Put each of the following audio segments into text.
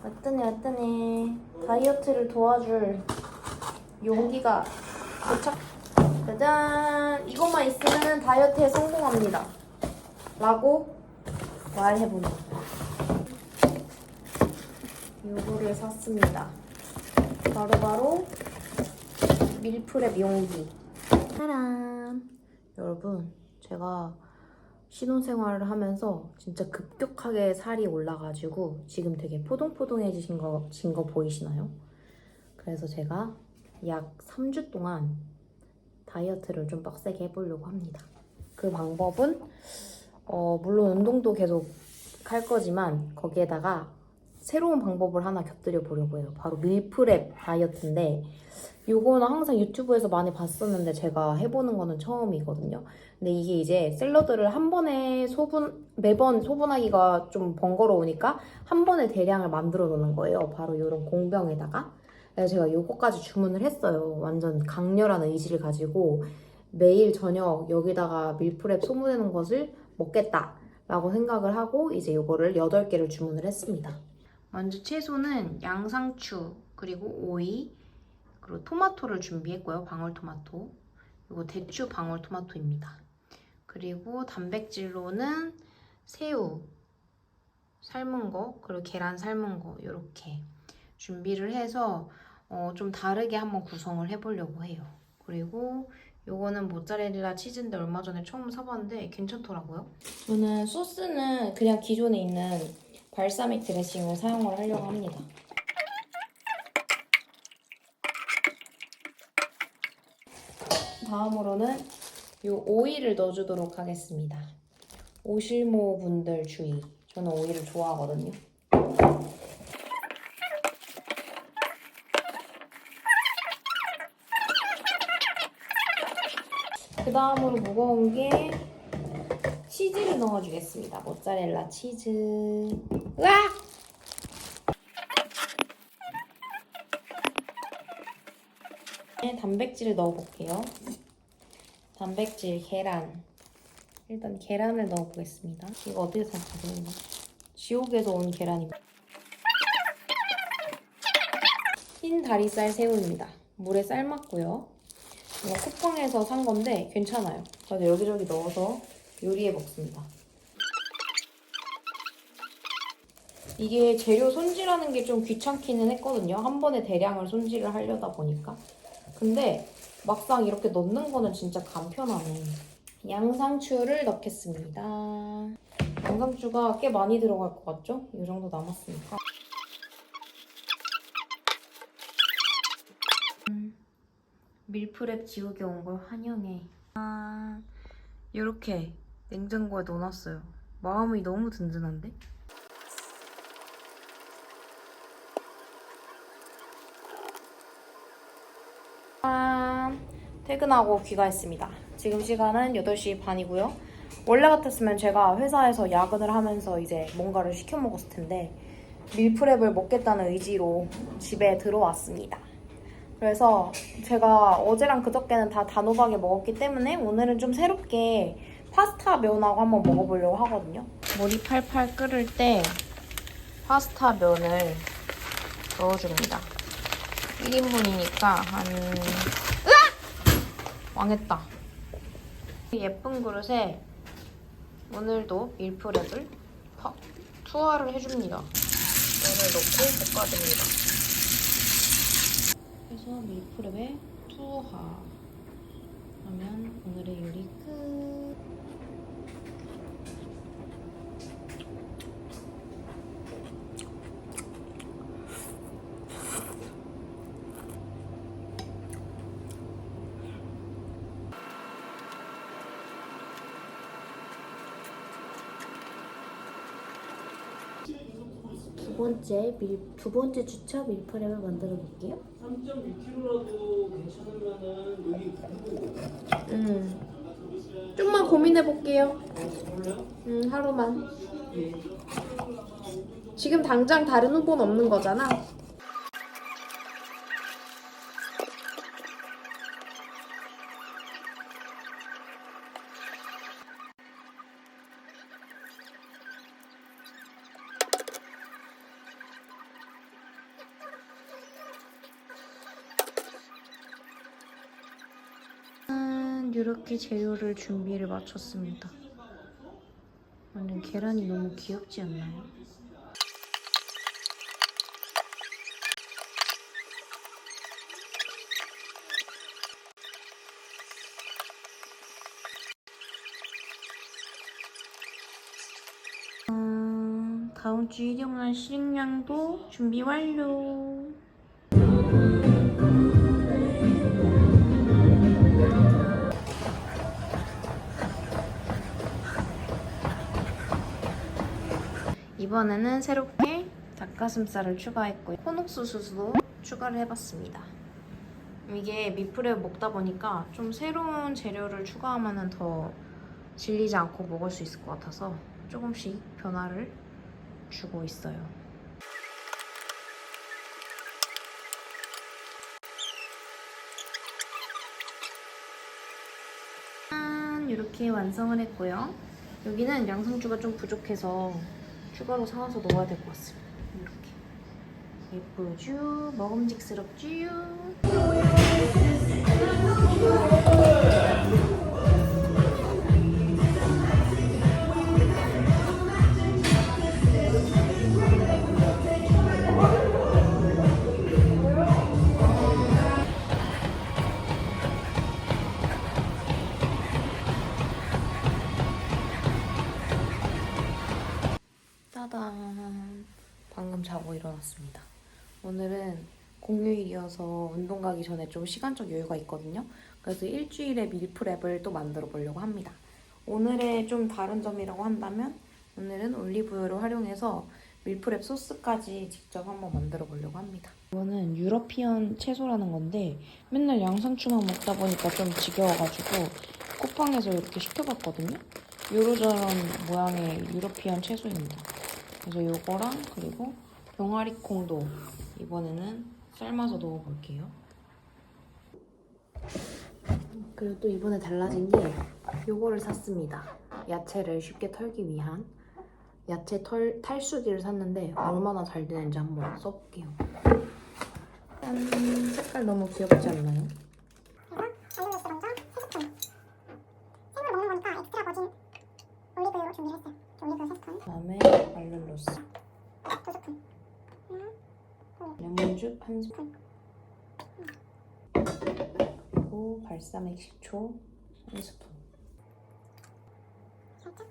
왔더니 다이어트를 도와줄 용기가 도착. 짜잔! 이것만 있으면 다이어트에 성공합니다 라고 말해보는 요거를 샀습니다. 바로 밀프렙 용기. 짜란! 여러분, 제가 신혼생활을 하면서 진짜 급격하게 살이 올라가지고 지금 되게 포동포동해지신 거 보이시나요? 그래서 제가 약 3주 동안 다이어트를 좀 빡세게 해보려고 합니다. 그 방법은 물론 운동도 계속 할 거지만 거기에다가 새로운 방법을 하나 곁들여 보려고 해요. 바로 밀프렙 다이어트인데 요거는 항상 유튜브에서 많이 봤었는데 제가 해보는 거는 처음이거든요. 근데 이게 이제 샐러드를 한 번에 매번 소분하기가 좀 번거로우니까 한 번에 대량을 만들어 놓는 거예요. 바로 이런 공병에다가. 그래서 제가 요거까지 주문을 했어요. 완전 강렬한 의지를 가지고 매일 저녁 여기다가 밀프렙 소분해놓은 것을 먹겠다라고 생각을 하고 이제 요거를 8개를 주문을 했습니다. 먼저 채소는 양상추, 그리고 오이, 그리고 토마토를 준비했고요. 방울토마토. 이거 대추 방울토마토입니다. 그리고 단백질로는 새우 삶은 거, 그리고 계란 삶은 거 이렇게 준비를 해서 좀 다르게 한번 구성을 해보려고 해요. 그리고 요거는 모짜렐라 치즈인데 얼마 전에 처음 사봤는데 괜찮더라고요. 저는 소스는 그냥 기존에 있는 발사믹 드레싱을 사용을 하려고 합니다. 다음으로는 요 오이를 넣어주도록 하겠습니다. 오실모 분들 주의. 저는 오이를 좋아하거든요. 그 다음으로 무거운 게 치즈를 넣어주겠습니다. 모짜렐라 치즈. 으악! 단백질을 넣어볼게요. 단백질, 계란. 일단 계란을 넣어보겠습니다. 이거 어디서 샀어요? 지옥에서 온 계란입니다. 흰 다리살 새우입니다. 물에 삶았고요. 이거 쿠팡에서 산 건데 괜찮아요. 그래서 여기저기 넣어서 요리해 먹습니다. 이게 재료 손질하는 게 좀 귀찮기는 했거든요. 한 번에 대량을 손질을 하려다 보니까. 근데 막상 이렇게 넣는 거는 진짜 간편하네. 양상추를 넣겠습니다. 양상추가 꽤 많이 들어갈 것 같죠? 이 정도 남았으니까. 밀프렙 지우개 온 걸 환영해. 이렇게 냉장고에 넣어놨어요. 마음이 너무 든든한데? 퇴근하고 귀가했습니다. 지금 시간은 8시 반이고요. 원래 같았으면 제가 회사에서 야근을 하면서 이제 뭔가를 시켜 먹었을 텐데 밀프렙을 먹겠다는 의지로 집에 들어왔습니다. 그래서 제가 어제랑 그저께는 다 단호박에 먹었기 때문에 오늘은 좀 새롭게 파스타 면하고 한번 먹어보려고 하거든요. 물이 팔팔 끓을 때 파스타 면을 넣어줍니다. 1인분이니까 한... 으악! 망했다. 예쁜 그릇에 오늘도 밀프렙을 투하를 해줍니다. 면을 넣고 볶아줍니다. 그래서 밀프렙에 투하 하면 오늘의 요리 끝. 두 번째 주차 밀프렙을 만들어 볼게요. 3.6kg라도 괜찮으면은 여기 좀만 고민해 볼게요. 하루만. 지금 당장 다른 후보는 없는 거잖아. 이렇게 재료를 준비를 마쳤습니다. 완전 계란이 너무 귀엽지 않나요? 다음 주 일용할 식량도 준비 완료. 이번에는 새롭게 닭가슴살을 추가했고요. 혼옥수수도 추가를 해봤습니다. 이게 미프랩 먹다 보니까 좀 새로운 재료를 추가하면 더 질리지 않고 먹을 수 있을 것 같아서 조금씩 변화를 주고 있어요. 이렇게 완성을 했고요. 여기는 양상추가 좀 부족해서 추가로 사와서 넣어야 될 것 같습니다. 이렇게 예쁘죠? 먹음직스럽죠? 짜잔! 방금 자고 일어났습니다. 오늘은 공휴일이어서 운동 가기 전에 좀 시간적 여유가 있거든요. 그래서 일주일에 밀프랩을 또 만들어 보려고 합니다. 오늘의 좀 다른 점이라고 한다면 오늘은 올리브유를 활용해서 밀프랩 소스까지 직접 한번 만들어 보려고 합니다. 이거는 유러피언 채소라는 건데 맨날 양상추만 먹다 보니까 좀 지겨워가지고 쿠팡에서 이렇게 시켜봤거든요. 요로저런 모양의 유러피언 채소입니다. 그래서 요거랑 그리고 병아리콩도 이번에는 삶아서 넣어볼게요. 그리고 또 이번에 달라진 게 요거를 샀습니다. 야채를 쉽게 털기 위한 야채 탈수기를 샀는데 얼마나 잘 되는지 한번 써볼게요. 짠! 색깔 너무 귀엽지 않나요? 알룰로스 먼저 3스푼. 생으로 먹는 거니까 엑스트라 버진 올리브유로 준비를 했어요. 올리브유 3스푼. 그다음에 알룰로스 2스푼. 레몬즙 1스푼 그리고 발사믹 식초 1스푼. 살짝.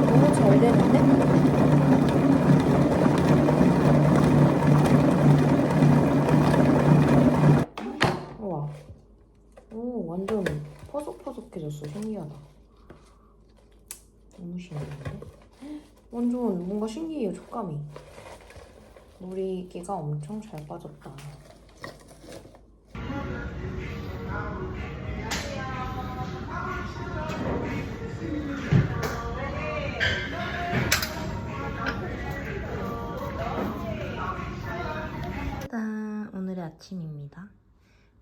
너무 잘 되는데? 우와. 오, 완전 퍼석퍼석해졌어. 신기하다. 너무 신기한데? 완전 뭔가 신기해요, 촉감이. 물기가 엄청 잘 빠졌다. 짜잔! 오늘의 아침입니다.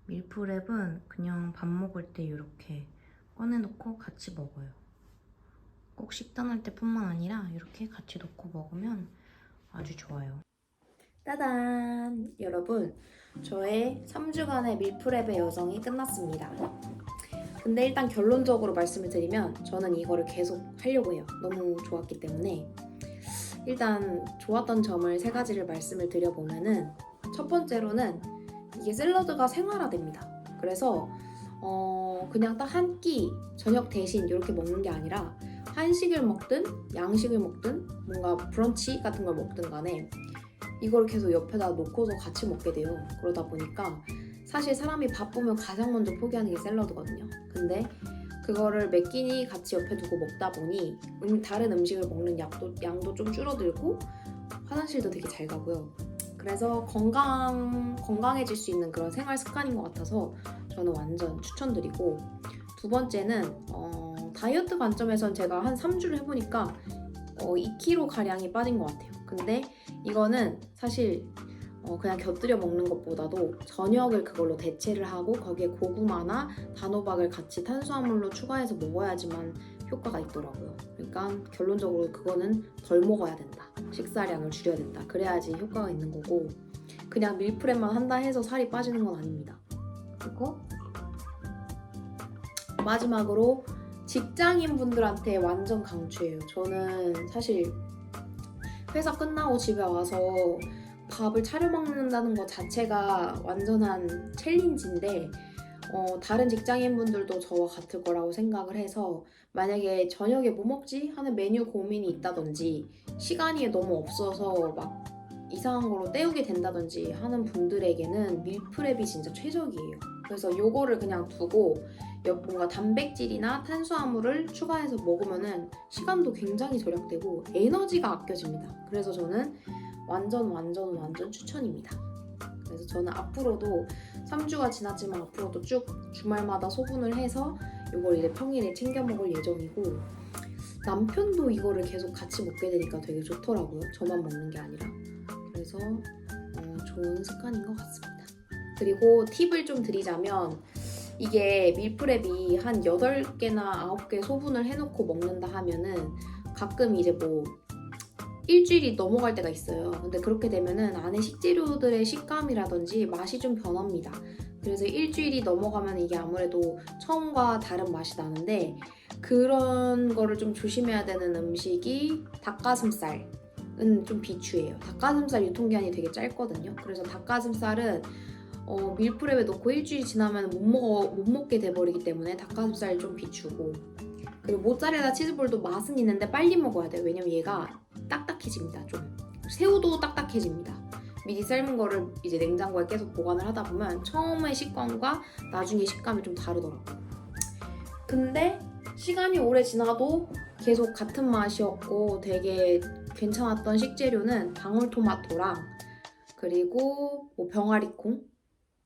밀프랩은 그냥 밥 먹을 때 이렇게 꺼내놓고 같이 먹어요. 꼭 식단할 때뿐만 아니라 이렇게 같이 놓고 먹으면 아주 좋아요. 짜잔! 여러분, 저의 3주간의 밀프랩의 여정이 끝났습니다. 근데 일단 결론적으로 말씀을 드리면 저는 이거를 계속 하려고 해요. 너무 좋았기 때문에. 일단 좋았던 점을 3가지를 말씀을 드려보면은 첫 번째로는 이게 샐러드가 생활화됩니다. 그래서 그냥 딱 한 끼 저녁 대신 이렇게 먹는 게 아니라 한식을 먹든 양식을 먹든 뭔가 브런치 같은 걸 먹든 간에 이걸 계속 옆에다 놓고서 같이 먹게 돼요. 그러다 보니까 사실 사람이 바쁘면 가장 먼저 포기하는 게 샐러드거든요. 근데 그거를 몇 끼니 같이 옆에 두고 먹다 보니 다른 음식을 먹는 양도 좀 줄어들고 화장실도 되게 잘 가고요. 그래서 건강해질 수 있는 그런 생활 습관인 것 같아서 저는 완전 추천드리고, 두 번째는 다이어트 관점에선 제가 한 3주를 해보니까 2kg 가량이 빠진 것 같아요. 근데 이거는 사실 그냥 곁들여 먹는 것보다도 저녁을 그걸로 대체를 하고 거기에 고구마나 단호박을 같이 탄수화물로 추가해서 먹어야지만 효과가 있더라고요. 그러니까 결론적으로 그거는 덜 먹어야 된다. 식사량을 줄여야 된다. 그래야지 효과가 있는 거고 그냥 밀프렙만 한다 해서 살이 빠지는 건 아닙니다. 그리고 마지막으로 직장인 분들한테 완전 강추해요. 저는 사실 회사 끝나고 집에 와서 밥을 차려 먹는다는 것 자체가 완전한 챌린지인데 다른 직장인분들도 저와 같을 거라고 생각을 해서 만약에 저녁에 뭐 먹지? 하는 메뉴 고민이 있다든지 시간이 너무 없어서 막 이상한 거로 때우게 된다든지 하는 분들에게는 밀프렙이 진짜 최적이에요. 그래서 요거를 그냥 두고 뭔가 단백질이나 탄수화물을 추가해서 먹으면은 시간도 굉장히 절약되고 에너지가 아껴집니다. 그래서 저는 완전 추천입니다. 그래서 저는 앞으로도 3주가 지났지만 앞으로도 쭉 주말마다 소분을 해서 이걸 이제 평일에 챙겨 먹을 예정이고 남편도 이거를 계속 같이 먹게 되니까 되게 좋더라고요. 저만 먹는 게 아니라. 그래서 좋은 습관인 것 같습니다. 그리고 팁을 좀 드리자면 이게 밀프렙이 한 8개나 9개 소분을 해놓고 먹는다 하면은 가끔 이제 뭐 일주일이 넘어갈 때가 있어요. 근데 그렇게 되면은 안에 식재료들의 식감이라든지 맛이 좀 변합니다. 그래서 일주일이 넘어가면 이게 아무래도 처음과 다른 맛이 나는데 그런 거를 좀 조심해야 되는 음식이 닭가슴살은 좀 비추해요. 닭가슴살 유통기한이 되게 짧거든요. 그래서 닭가슴살은 밀프렙에 넣고 일주일 지나면 못 먹게 돼버리기 때문에 닭가슴살 좀 비추고 그리고 모짜렐라 치즈볼도 맛은 있는데 빨리 먹어야 돼요. 왜냐면 얘가 딱딱해집니다. 좀 새우도 딱딱해집니다. 미리 삶은 거를 이제 냉장고에 계속 보관을 하다 보면 처음의 식감과 나중에 식감이 좀 다르더라고요. 근데 시간이 오래 지나도 계속 같은 맛이었고 되게 괜찮았던 식재료는 방울토마토랑 그리고 뭐 병아리콩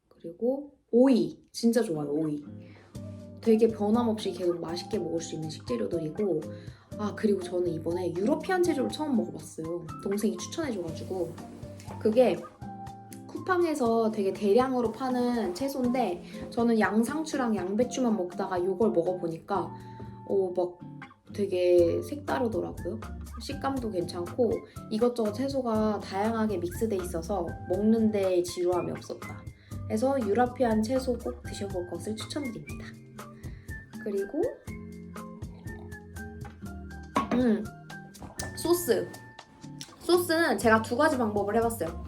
그리고 오이 진짜 좋아요. 오이 되게 변함없이 계속 맛있게 먹을 수 있는 식재료들이고 그리고 저는 이번에 유러피안 채소를 처음 먹어봤어요. 동생이 추천해줘가지고 그게 쿠팡에서 되게 대량으로 파는 채소인데 저는 양상추랑 양배추만 먹다가 이걸 먹어보니까 막 되게 색다르더라고요. 식감도 괜찮고 이것저것 채소가 다양하게 믹스돼 있어서 먹는데 지루함이 없었다. 그래서 유러피안 채소 꼭 드셔볼 것을 추천드립니다. 그리고 소스는 제가 2가지 방법을 해봤어요.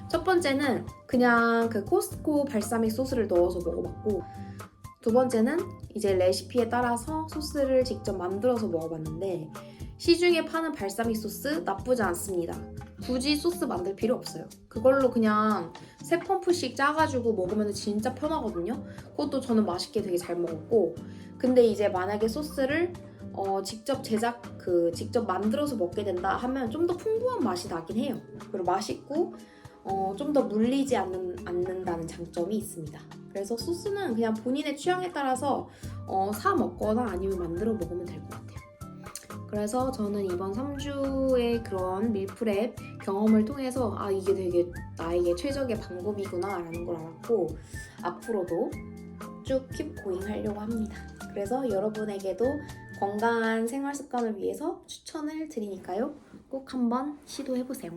첫 번째는 그냥 그 코스트코 발사믹 소스를 넣어서 먹어봤고 두 번째는 이제 레시피에 따라서 소스를 직접 만들어서 먹어봤는데 시중에 파는 발사믹 소스 나쁘지 않습니다. 굳이 소스 만들 필요 없어요. 그걸로 그냥 3펌프씩 짜가지고 먹으면 진짜 편하거든요. 그것도 저는 맛있게 되게 잘 먹었고 근데 이제 만약에 소스를 직접 직접 만들어서 먹게 된다 하면 좀 더 풍부한 맛이 나긴 해요. 그리고 맛있고 좀 더 물리지 않는다는 장점이 있습니다. 그래서 소스는 그냥 본인의 취향에 따라서 사 먹거나 아니면 만들어 먹으면 될 것 같아요. 그래서 저는 이번 3주의 그런 밀프렙 경험을 통해서 이게 되게 나에게 최적의 방법이구나 라는 걸 알았고 앞으로도 쭉 킵 고잉 하려고 합니다. 그래서 여러분에게도 건강한 생활 습관을 위해서 추천을 드리니까요. 꼭 한번 시도해보세요.